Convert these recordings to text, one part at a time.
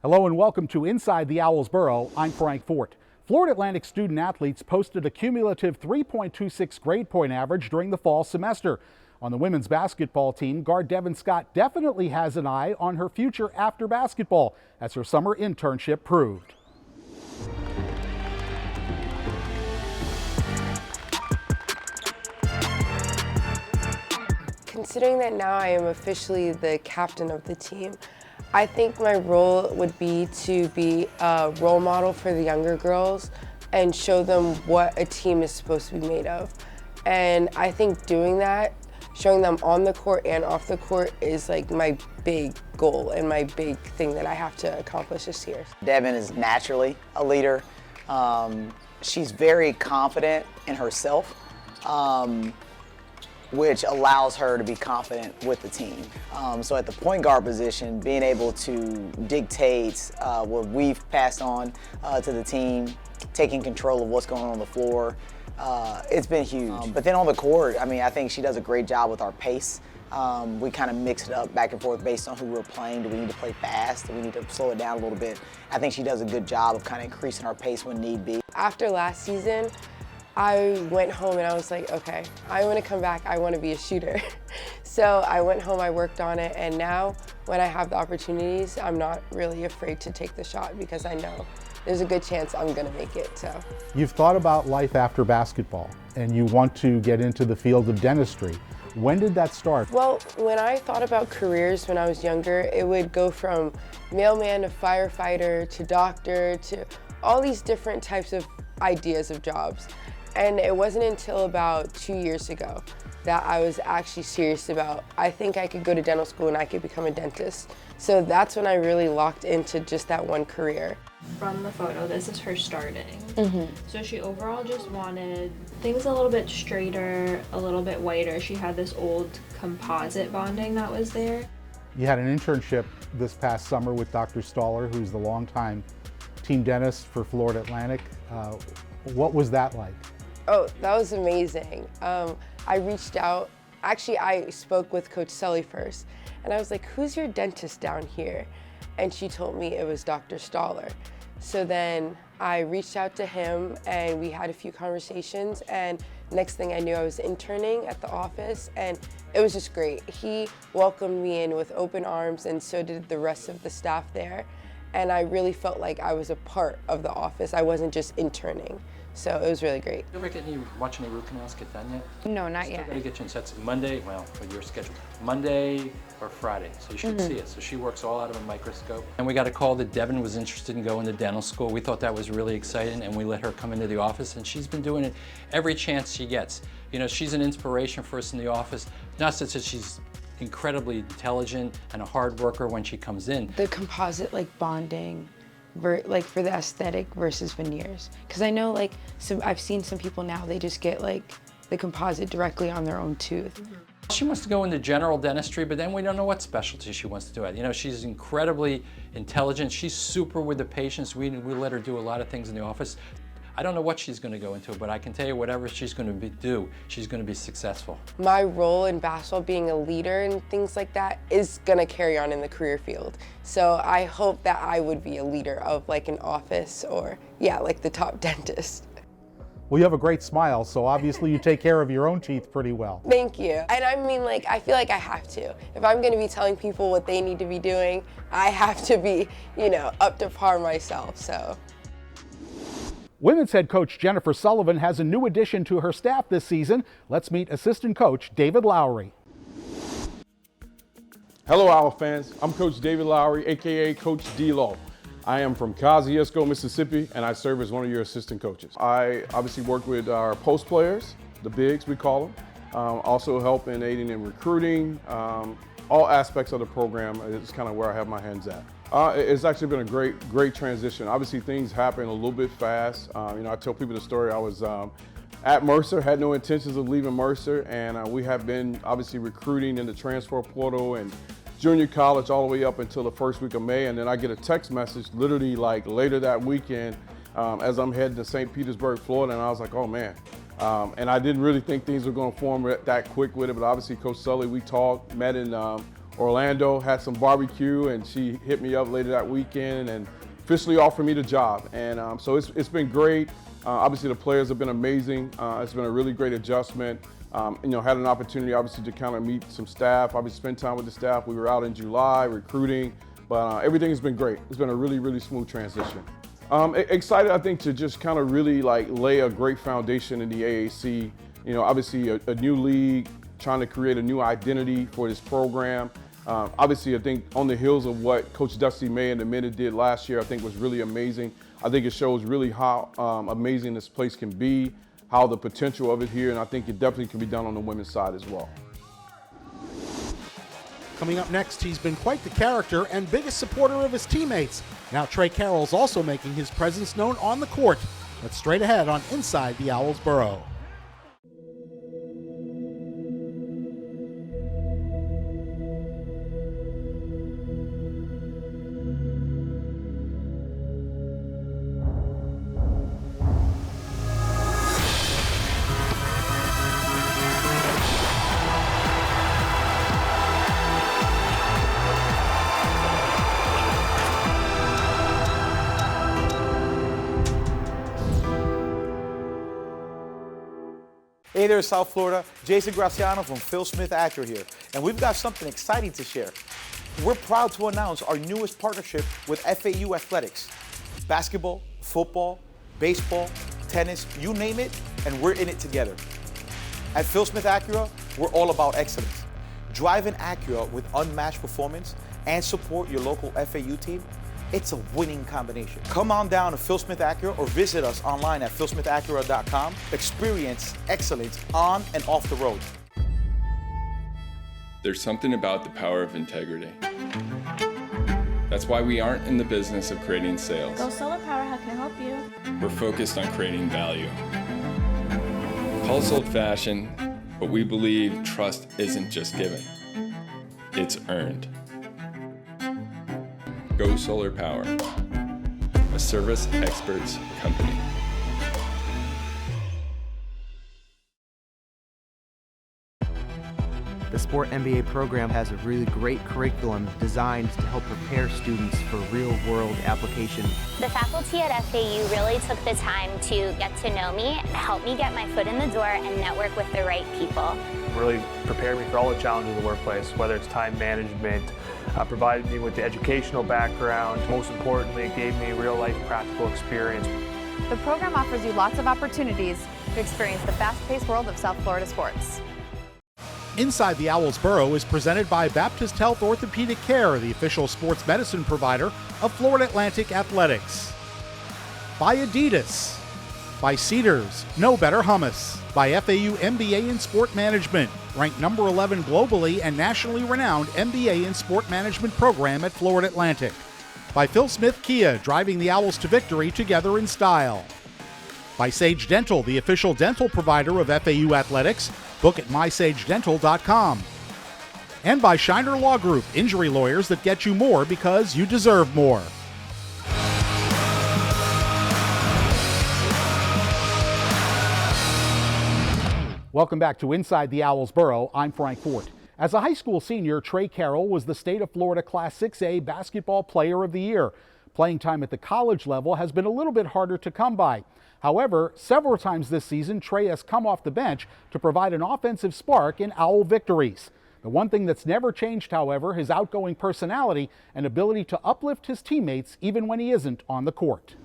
Hello and welcome to Inside the Owls Burrow. I'm Frank Fort. Florida Atlantic student athletes posted a cumulative 3.26 grade point average during the fall semester. On the women's basketball team, guard Devyn definitely has an eye on her future after basketball, as her summer internship proved. Considering that now I am officially the captain of the team, I think my role would be to be a role model for the younger girls and show them what a team is supposed to be made of. And I think doing that, showing them on the court and off the court, is like my big goal and my big thing that I have to accomplish this year. Devyn is naturally a leader. She's very confident in herself, which allows her to be confident with the team. So at the point guard position, being able to dictate what we've passed on to the team, taking control of what's going on the floor, it's been huge. But then on the court, I mean, I think she does a great job with our pace. We kind of mix it up back and forth based on who we're playing. Do we need to play fast? Do we need to slow it down a little bit? I think she does a good job of kind of increasing our pace when need be. After last season, I went home and I was like, okay, I want to come back, I want to be a shooter. So I went home, I worked on it, and now when I have the opportunities, I'm not really afraid to take the shot because I know there's a good chance I'm going to make it. So You've thought about life after basketball and you want to get into the field of dentistry. When did that start? Well, when I thought about careers when I was younger, it would go from mailman to firefighter to doctor to all these different types of ideas of jobs. And it wasn't until about 2 years ago that I was actually serious about, I think I could go to dental school and I could become a dentist. So that's when I really locked into just that one career. From the photo, this is her starting. So she overall just wanted things a little bit straighter, a little bit whiter. She had this old composite bonding that was there. You had an internship this past summer with Dr. Stoller, who's the longtime team dentist for Florida Atlantic. What was that like? Oh, that was amazing. I reached out, actually I spoke with Coach Sully first, and I was like, who's your dentist down here? And she told me it was Dr. Stoller. So then I reached out to him and we had a few conversations, and next thing I knew I was interning at the office, and it was just great. He welcomed me in with open arms, and so did the rest of the staff there. And I really felt like I was a part of the office. I wasn't just interning. So it was really great. You ever watch any root canals get done yet? No, not yet. Still gotta get you in sets Monday, well, for your schedule, Monday or Friday, so you should see it. So she works all out of a microscope. And we got a call that Devyn was interested in going to dental school. We thought that was really exciting, and we let her come into the office, and she's been doing it every chance she gets. You know, she's an inspiration for us in the office, not such that she's incredibly intelligent and a hard worker when she comes in. The composite bonding, like for the aesthetic versus veneers. Because I know I've seen some people now, they just get the composite directly on their own tooth. She wants to go into general dentistry, but then we don't know what specialty she wants to do it. You know, she's incredibly intelligent. She's super with the patients. We let her do a lot of things in the office. I don't know what she's going to go into, but I can tell you whatever she's going to do, she's going to be successful. My role in basketball, being a leader and things like that, is going to carry on in the career field. So I hope that I would be a leader of an office or, the top dentist. Well, you have a great smile, so obviously you take care of your own teeth pretty well. Thank you. And I mean, I feel like I have to. If I'm going to be telling people what they need to be doing, I have to be, up to par myself, so. Women's head coach Jennifer Sullivan has a new addition to her staff this season. Let's meet assistant coach David Lowry. Hello, Owl fans. I'm Coach David Lowry, aka Coach D-Law. I am from Kosciuszko, Mississippi, and I serve as one of your assistant coaches. I obviously work with our post players, the bigs we call them. Also help in aiding in recruiting. All aspects of the program is kind of where I have my hands at. It's actually been a great transition. Obviously, things happen a little bit fast. I tell people the story. I was at Mercer, had no intentions of leaving Mercer, and we have been obviously recruiting in the transfer portal and junior college all the way up until the first week of May, and then I get a text message literally later that weekend as I'm heading to St. Petersburg, Florida, and I was like, oh man. And I didn't really think things were going to form that quick with it, but obviously Coach Sully, we talked, met in Orlando, had some barbecue, and she hit me up later that weekend and officially offered me the job. And so it's been great. Obviously the players have been amazing. It's been a really great adjustment. Had an opportunity obviously to kind of meet some staff, obviously spend time with the staff. We were out in July recruiting, but everything has been great. It's been a really, really smooth transition. Excited, I think, to just kind of really lay a great foundation in the AAC. Obviously a new league, trying to create a new identity for this program. Obviously, I think on the heels of what Coach Dusty May and the men did last year, I think was really amazing. I think it shows really how amazing this place can be, how the potential of it here, and I think it definitely can be done on the women's side as well. Coming up next, he's been quite the character and biggest supporter of his teammates. Now Tre Carroll's also making his presence known on the court. That's straight ahead on Inside the Owls Burrow. Hey there, South Florida. Jason Graciano from Phil Smith Acura here, and we've got something exciting to share. We're proud to announce our newest partnership with FAU Athletics. Basketball, football, baseball, tennis, you name it, and we're in it together. At Phil Smith Acura, we're all about excellence. Drive an Acura with unmatched performance and support your local FAU team. It's a winning combination. Come on down to Phil Smith Acura or visit us online at philsmithacura.com. Experience excellence on and off the road. There's something about the power of integrity. That's why we aren't in the business of creating sales. Go Solar Power, how can I help you? We're focused on creating value. Call us old-fashioned, but we believe trust isn't just given, it's earned. Go Solar Power, a service experts company. The Sport MBA program has a really great curriculum designed to help prepare students for real-world application. The faculty at FAU really took the time to get to know me, help me get my foot in the door, and network with the right people. Really prepared me for all the challenges of the workplace, whether it's time management, provided me with the educational background. Most importantly, it gave me real-life practical experience. The program offers you lots of opportunities to experience the fast-paced world of South Florida sports. Inside the Owls Burrow is presented by Baptist Health Orthopedic Care, the official sports medicine provider of Florida Atlantic Athletics. By Adidas. By Cedars, No Better Hummus. By FAU MBA in Sport Management, ranked number 11 globally and nationally renowned MBA in Sport Management program at Florida Atlantic. By Phil Smith Kia, driving the Owls to victory together in style. By Sage Dental, the official dental provider of FAU Athletics. Book at mysagedental.com. And by Shiner Law Group, injury lawyers that get you more because you deserve more. Welcome back to Inside the Owls Burrow. I'm Frank Fort. As a high school senior, Tre Carroll was the State of Florida Class 6A Basketball Player of the Year. Playing time at the college level has been a little bit harder to come by. However, several times this season, Tre has come off the bench to provide an offensive spark in Owl victories. The one thing that's never changed, however, his outgoing personality and ability to uplift his teammates even when he isn't on the court.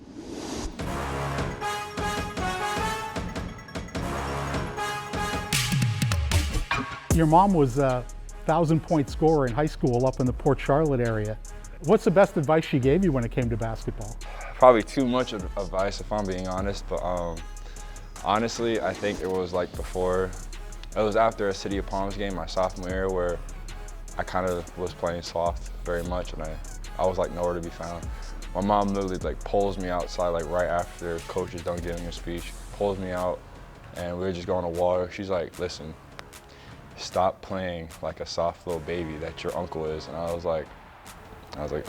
Your mom was a 1,000-point scorer in high school up in the Port Charlotte area. What's the best advice she gave you when it came to basketball? Probably too much advice if I'm being honest, but honestly, I think it was like before. It was after a City of Palms game my sophomore year where I kind of was playing soft very much and I was like nowhere to be found. My mom literally like pulls me outside like right after coach is done giving a speech, pulls me out and we were just going to water. She's like, listen, stop playing like a soft little baby that your uncle is. And I was like,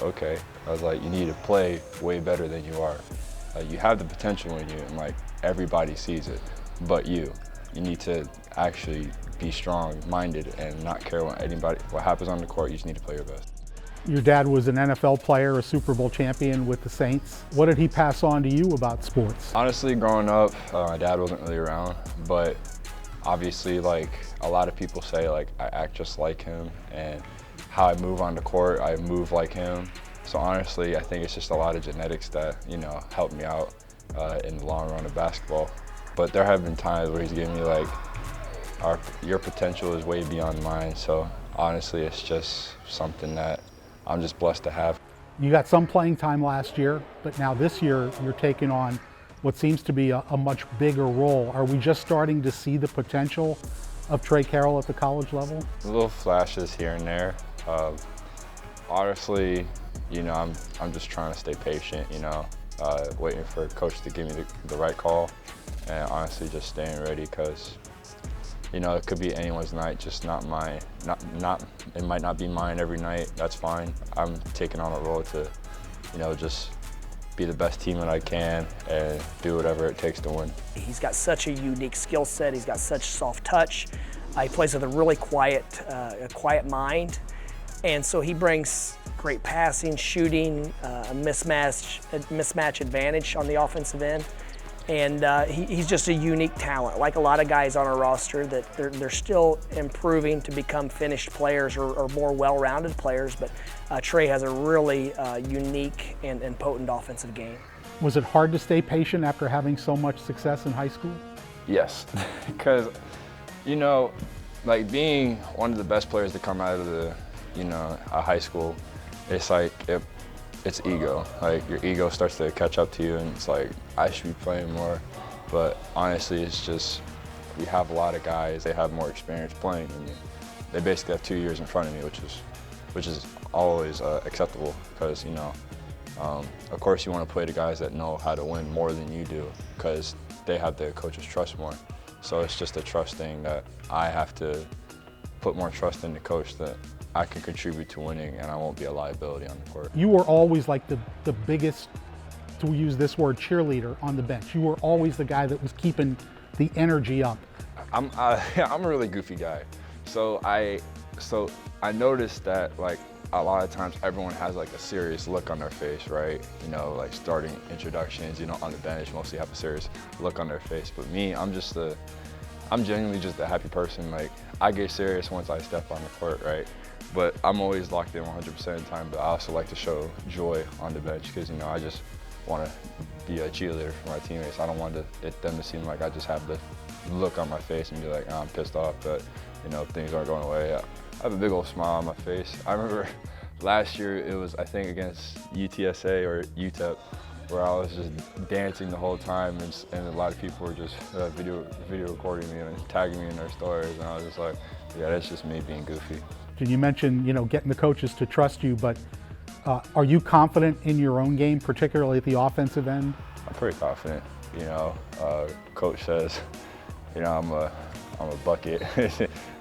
okay. I was like, you need to play way better than you are. You have the potential in you, and like everybody sees it, but you. you need to actually be strong-minded and not care what happens on the court. You just need to play your best. Your dad was an NFL player, a Super Bowl champion with the Saints. What did he pass on to you about sports? Honestly, growing up, my dad wasn't really around, but obviously, like, a lot of people say, like, I act just like him, and how I move on the court, I move like him. So honestly, I think it's just a lot of genetics that, you know, helped me out in the long run of basketball. But there have been times where he's given me, like, your potential is way beyond mine. So honestly, it's just something that I'm just blessed to have. You got some playing time last year, but now this year you're taking on what seems to be a much bigger role. Are we just starting to see the potential of Tre Carroll at the college level? Little flashes here and there. Honestly, you know, I'm just trying to stay patient, you know, waiting for coach to give me the right call, and honestly just staying ready, because, you know, it could be anyone's night, just not mine. It might not be mine every night. That's fine. I'm taking on a role to, you know, just be the best teammate I can and do whatever it takes to win. He's got such a unique skill set. He's got such soft touch. He plays with a really quiet mind, and so he brings great passing, shooting, a mismatch advantage on the offensive end. And he's just a unique talent. Like a lot of guys on our roster, that they're still improving to become finished players or more well-rounded players, but Tre has a really unique and potent offensive game. Was it hard to stay patient after having so much success in high school? Yes, because, you know, like, being one of the best players to come out of the, you know, a high school, it's like, it's ego. Like, your ego starts to catch up to you, and it's like, I should be playing more. But honestly, it's just, we have a lot of guys, they have more experience playing than me. They basically have 2 years in front of me, which is always acceptable, because, you know, of course you want to play the guys that know how to win more than you do, because they have the coach's trust more. So it's just a trust thing that I have to put more trust in the coach that I can contribute to winning and I won't be a liability on the court. You were always like the biggest, to use this word, cheerleader on the bench. You were always the guy that was keeping the energy up. I'm a really goofy guy. So I noticed that, like, a lot of times everyone has like a serious look on their face, right? You know, like starting introductions, you know, on the bench, mostly have a serious look on their face. But me, I'm genuinely just a happy person. Like, I get serious once I step on the court, right? But I'm always locked in 100% of the time, but I also like to show joy on the bench, because, you know, I just want to be a cheerleader for my teammates. I don't want them to seem like I just have the look on my face and be like, oh, I'm pissed off that, you know, things aren't going away. I have a big old smile on my face. I remember last year, it was, I think, against UTSA or UTEP, where I was just dancing the whole time, and a lot of people were just video recording me and tagging me in their stories, and I was just like, yeah, that's just me being goofy. You mentioned, you know, getting the coaches to trust you, but are you confident in your own game, particularly at the offensive end? I'm pretty confident. You know, coach says, you know, I'm a bucket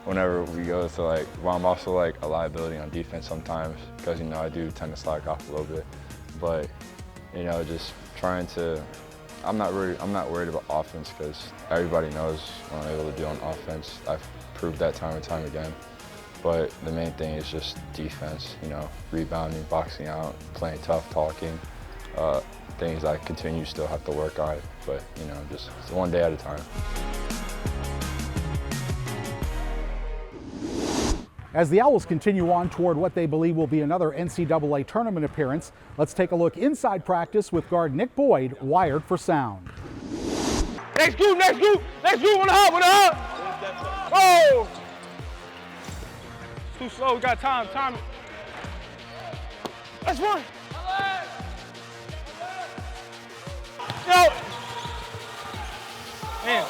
whenever we go to, like, well, I'm also like a liability on defense sometimes, because, you know, I do tend to slack off a little bit, but, you know, just trying to, I'm not worried about offense, because everybody knows what I'm able to do on offense. I've proved that time and time again. But the main thing is just defense, you know, rebounding, boxing out, playing tough, talking, things I still have to work on, but, you know, just one day at a time. As the Owls continue on toward what they believe will be another NCAA tournament appearance, let's take a look inside practice with guard Nick Boyd, wired for sound. Next group, on the hop, Oh! Too slow, we got time it. That's one. Yo! Man,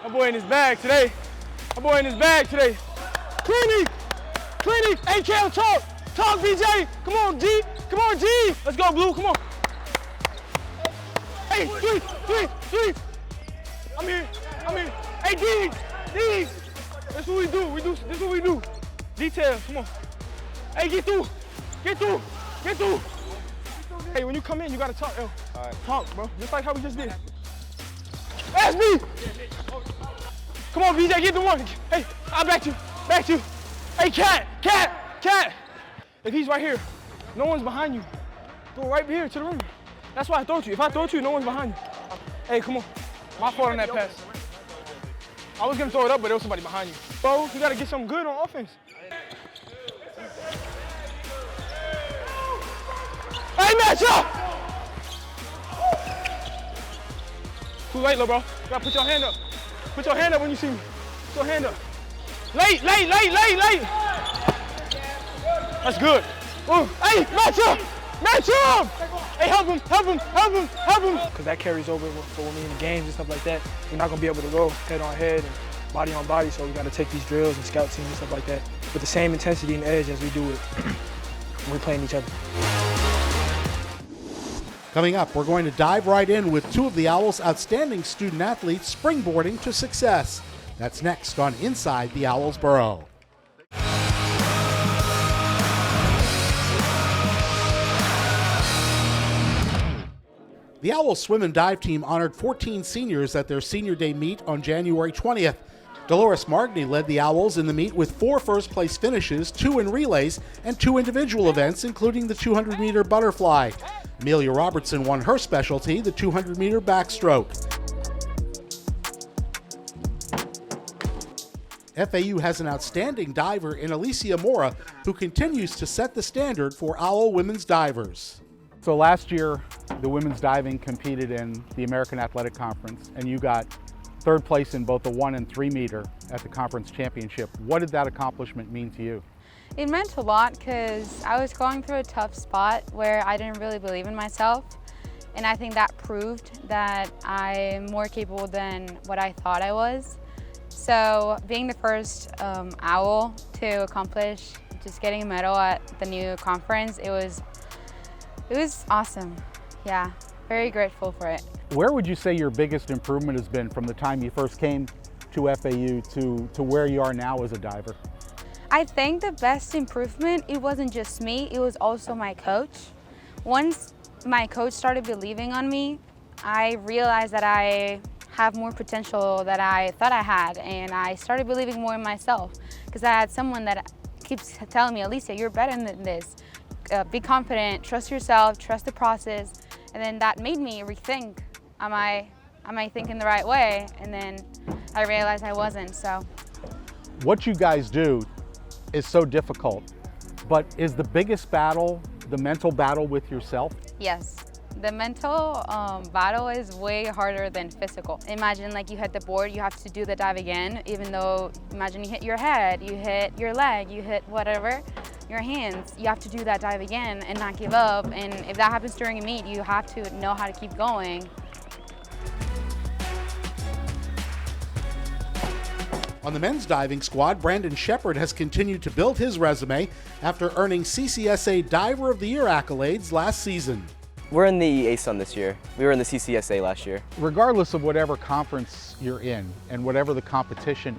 that boy in his bag today. Clinic. Hey, Cal, talk, BJ. Come on, G. Let's go, Blue, come on. Hey, three. I'm here. Hey, D. That's what we do. This is what we do. Detail, come on. Hey, get through. Hey, when you come in, you gotta talk, yo. All right. Talk, bro. Just like how we just did. That's me. Come on, BJ, get the one. Hey, I back you. Hey, cat. If he's right here, no one's behind you. Throw right here to the rim. That's why I throw to you. If I throw to you, no one's behind you. Hey, come on. My fault on that pass. I was gonna throw it up, but there was somebody behind you. Bro, you gotta get something good on offense. Hey, match up! Too late, little bro. You gotta put your hand up. Put your hand up when you see me. Put your hand up. Late. That's good. Ooh. Hey, match up! Hey, help him! Because that carries over for when we in the games and stuff like that. We're not gonna be able to go head on head and body on body, so we gotta take these drills and scout teams and stuff like that with the same intensity and edge as we do it when we're playing each other. Coming up, we're going to dive right in with two of the Owls' outstanding student athletes springboarding to success. That's next on Inside the Owls Burrow. The Owls Swim and Dive team honored 14 seniors at their senior day meet on January 20th. Dolores Margney led the Owls in the meet with 4 first-place finishes, 2 in relays, and 2 individual events, including the 200-meter butterfly. Amelia Robertson won her specialty, the 200-meter backstroke. FAU has an outstanding diver in Alicia Mora, who continues to set the standard for Owl women's divers. So last year, the women's diving competed in the American Athletic Conference, and you got 3rd place in both the 1 and 3 meter at the conference championship. What did that accomplishment mean to you? It meant a lot because I was going through a tough spot where I didn't really believe in myself, and I think that proved that I'm more capable than what I thought I was. So being the first Owl to accomplish just getting a medal at the new conference, it was awesome. Yeah, very grateful for it. Where would you say your biggest improvement has been from the time you first came to FAU to where you are now as a diver? I think the best improvement, it wasn't just me, it was also my coach. Once my coach started believing on me, I realized that I have more potential than I thought I had, and I started believing more in myself because I had someone that keeps telling me, Alicia, you're better than this. Be confident, trust yourself, trust the process, and then that made me rethink, am I thinking the right way? And then I realized I wasn't, so. What you guys do is so difficult, but is the biggest battle the mental battle with yourself? Yes, the mental battle is way harder than physical. Imagine like you hit the board, you have to do the dive again, even though imagine you hit your head, you hit your leg, you hit whatever, your hands, you have to do that dive again and not give up. And if that happens during a meet, you have to know how to keep going. On the men's diving squad, Brandon Shepard has continued to build his resume after earning CCSA Diver of the Year accolades last season. We're in the ASUN this year. We were in the CCSA last year. Regardless of whatever conference you're in and whatever the competition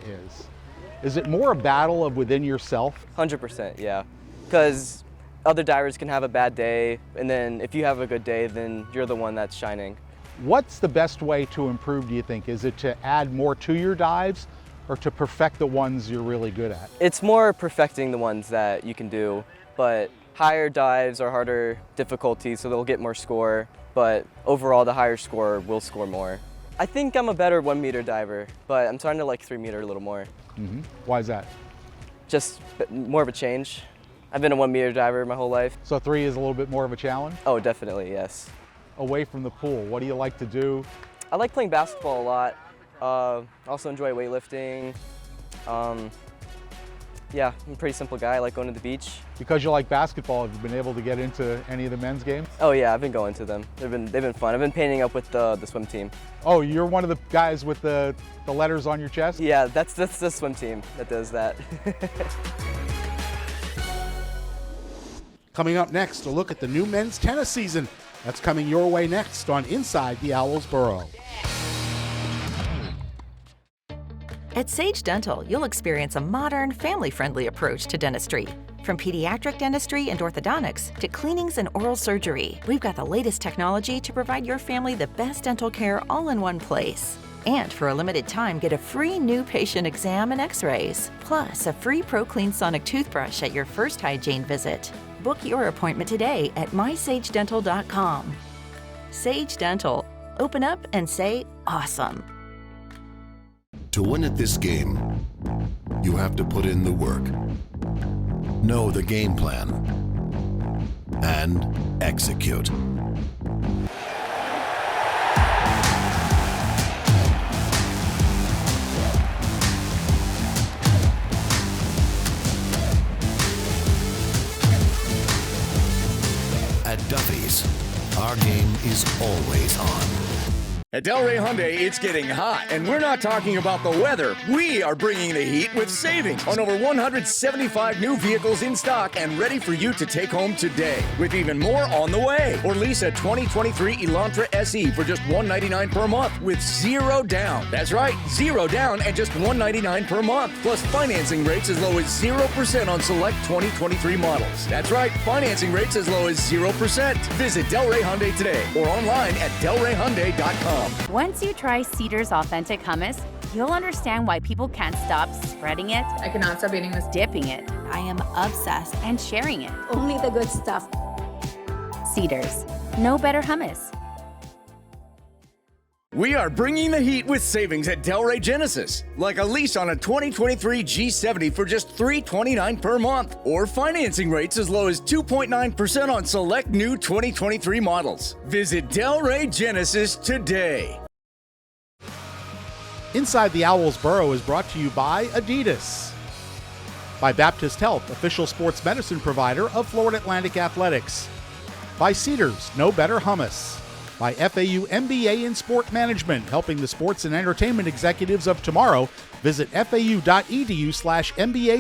is it more a battle of within yourself? 100%, yeah. Because other divers can have a bad day, and then if you have a good day, then you're the one that's shining. What's the best way to improve, do you think? Is it to add more to your dives or to perfect the ones you're really good at? It's more perfecting the ones that you can do, but higher dives are harder difficulties, so they'll get more score, but overall the higher score will score more. I think I'm a better 1 meter diver, but I'm trying to like 3 meter a little more. Mm-hmm. Why is that? Just more of a change. I've been a 1 meter diver my whole life. So 3 is a little bit more of a challenge? Oh, definitely, yes. Away from the pool, what do you like to do? I like playing basketball a lot. Also enjoy weightlifting. Yeah, I'm a pretty simple guy. I like going to the beach. Because you like basketball, have you been able to get into any of the men's games? Oh yeah, I've been going to them. They've been fun. I've been painting up with the swim team. Oh, you're one of the guys with the letters on your chest? Yeah, that's the swim team that does that. Coming up next, a look at the new men's tennis season. That's coming your way next on Inside the Owls Burrow. At Sage Dental, you'll experience a modern, family-friendly approach to dentistry. From pediatric dentistry and orthodontics to cleanings and oral surgery, we've got the latest technology to provide your family the best dental care all in one place. And for a limited time, get a free new patient exam and x-rays, plus a free ProClean Sonic toothbrush at your first hygiene visit. Book your appointment today at mysagedental.com. Sage Dental. Open up and say awesome. To win at this game, you have to put in the work, know the game plan, and execute. At Duffy's, our game is always on. At Delray Hyundai, it's getting hot, and we're not talking about the weather. We are bringing the heat with savings on over 175 new vehicles in stock and ready for you to take home today, with even more on the way. Or lease a 2023 Elantra SE for just $199 per month with 0 down. That's right, 0 down and just $199 per month. Plus financing rates as low as 0% on select 2023 models. That's right, financing rates as low as 0%. Visit Delray Hyundai today or online at delrayhyundai.com. Once you try Cedar's authentic hummus, you'll understand why people can't stop spreading it. I cannot stop eating this. Dipping it. I am obsessed. And sharing it. Only the good stuff. Cedar's. No better hummus. We are bringing the heat with savings at Delray Genesis, like a lease on a 2023 G70 for just $329 per month, or financing rates as low as 2.9% on select new 2023 models. Visit Delray Genesis today. Inside the Owls Burrow is brought to you by Adidas, by Baptist Health, official sports medicine provider of Florida Atlantic Athletics, by Cedars, no better hummus, by FAU MBA in Sport Management, helping the sports and entertainment executives of tomorrow. Visit fau.edu/MBA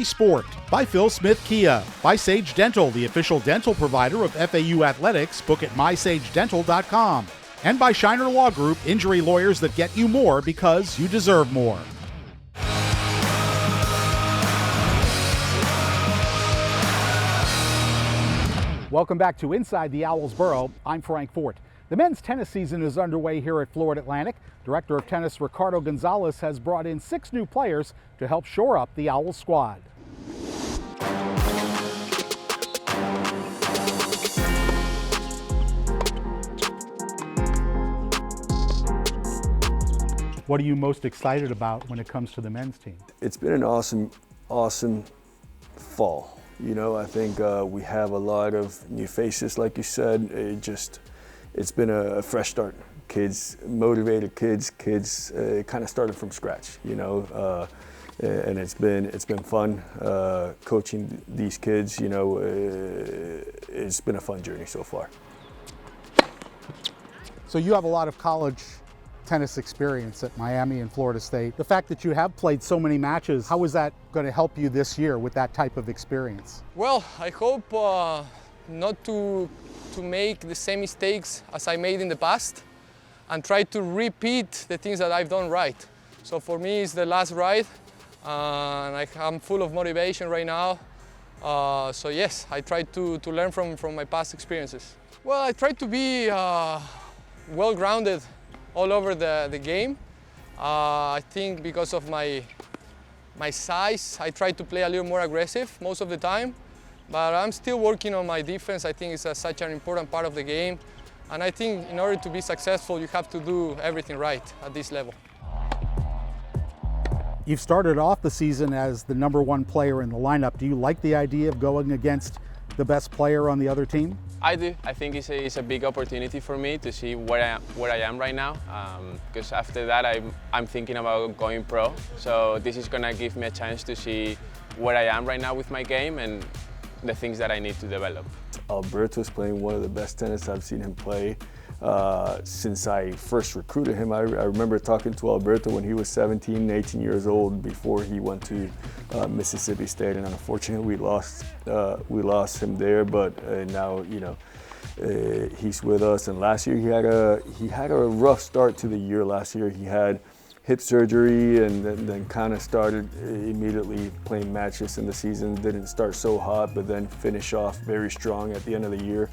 Sport. By Phil Smith Kia. By Sage Dental, the official dental provider of FAU Athletics. Book at mysagedental.com. And by Shiner Law Group, injury lawyers that get you more because you deserve more. Welcome back to Inside the Owls Burrow. I'm Frank Fort. The men's tennis season is underway here at Florida Atlantic. Director of Tennis Ricardo Gonzalez has brought in 6 new players to help shore up the Owls squad. What are you most excited about when it comes to the men's team? It's been an awesome fall. You know, I think we have a lot of new faces, like you said. It's been a fresh start. Kids, motivated kids kind of started from scratch, you know, and it's been fun coaching these kids. You know, it's been a fun journey so far. So you have a lot of college tennis experience at Miami and Florida State. The fact that you have played so many matches, how is that going to help you this year with that type of experience? Well, I hope not to make the same mistakes as I made in the past and try to repeat the things that I've done right. So for me, it's the last ride, and I'm full of motivation right now. So yes, I try to learn from my past experiences. Well, I try to be well-grounded all over the game. I think because of my size, I try to play a little more aggressive most of the time. But I'm still working on my defense. I think it's such an important part of the game. And I think in order to be successful, you have to do everything right at this level. You've started off the season as the #1 player in the lineup. Do you like the idea of going against the best player on the other team? I do. I think it's a big opportunity for me to see where I am right now. Because after that, I'm thinking about going pro. So this is gonna give me a chance to see where I am right now with my game and the things that I need to develop. Alberto's playing one of the best tennis I've seen him play since I first recruited him. I remember talking to Alberto when he was 17, 18 years old before he went to Mississippi State, and unfortunately we lost him there. But now, you know, he's with us. And last year he had a rough start to the year. Last year he had hip surgery and then kind of started immediately playing matches in the season. Didn't start so hot, but then finish off very strong at the end of the year.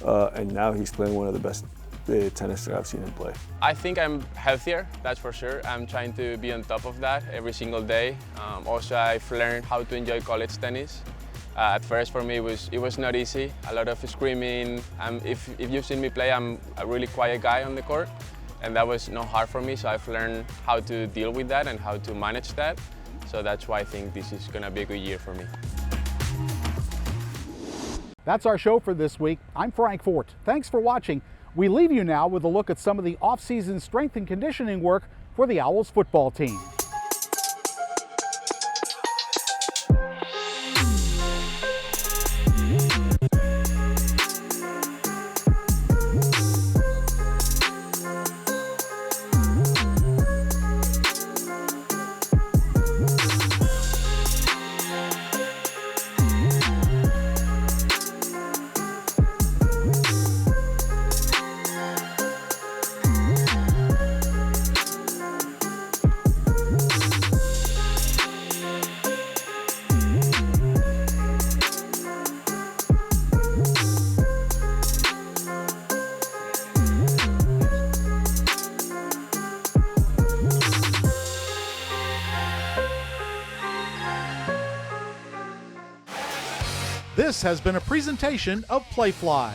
And now he's playing one of the best the tennis that I've seen him play. I think I'm healthier, that's for sure. I'm trying to be on top of that every single day. Also, I've learned how to enjoy college tennis. At first, for me, it was not easy. A lot of screaming. If you've seen me play, I'm a really quiet guy on the court, and that was not hard for me. So I've learned how to deal with that and how to manage that. So that's why I think this is going to be a good year for me. That's our show for this week. I'm Frank Fort. Thanks for watching. We leave you now with a look at some of the off-season strength and conditioning work for the Owls football team. This has been a presentation of Playfly.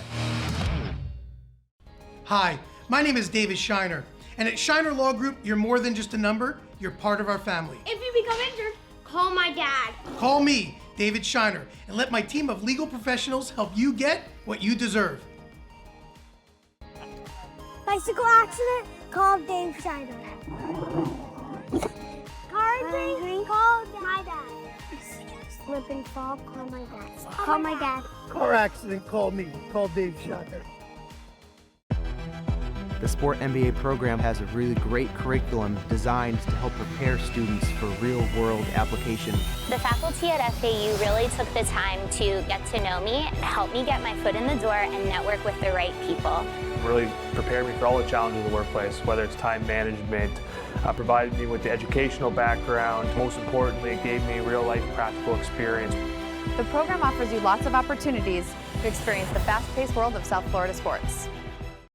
Hi, my name is David Shiner, and at Shiner Law Group, you're more than just a number, you're part of our family. If you become injured, call my dad. Call me, David Shiner, and let my team of legal professionals help you get what you deserve. Bicycle accident, call Dave Shiner. Car injury, call my dad. Slip and fall, call my dad. Call my dad. Car accident, call me, call Dave Shiner. The Sport MBA program has a really great curriculum designed to help prepare students for real-world application. The faculty at FAU really took the time to get to know me, help me get my foot in the door, and network with the right people. Really prepared me for all the challenges of the workplace, whether it's time management, provided me with the educational background. Most importantly, it gave me real-life practical experience. The program offers you lots of opportunities to experience the fast-paced world of South Florida sports.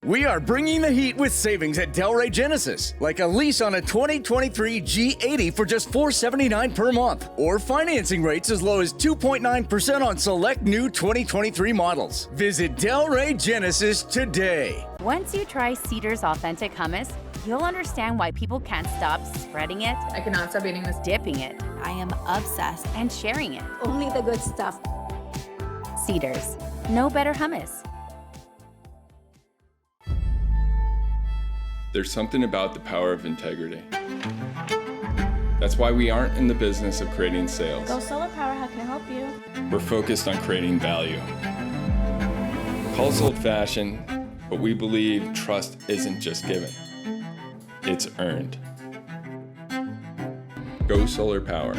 We are bringing the heat with savings at Delray Genesis, like a lease on a 2023 G80 for just $479 per month, or financing rates as low as 2.9% on select new 2023 models. Visit Delray Genesis today. Once you try Cedar's authentic hummus, you'll understand why people can't stop spreading it. I cannot stop eating this. Dipping it. I am obsessed. And sharing it. Only the good stuff. Cedar's. No better hummus. There's something about the power of integrity. That's why we aren't in the business of creating sales. Go Solar Power, how can I help you? We're focused on creating value. Call us old-fashioned, but we believe trust isn't just given. It's earned. Go Solar Power,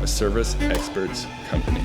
a service experts company.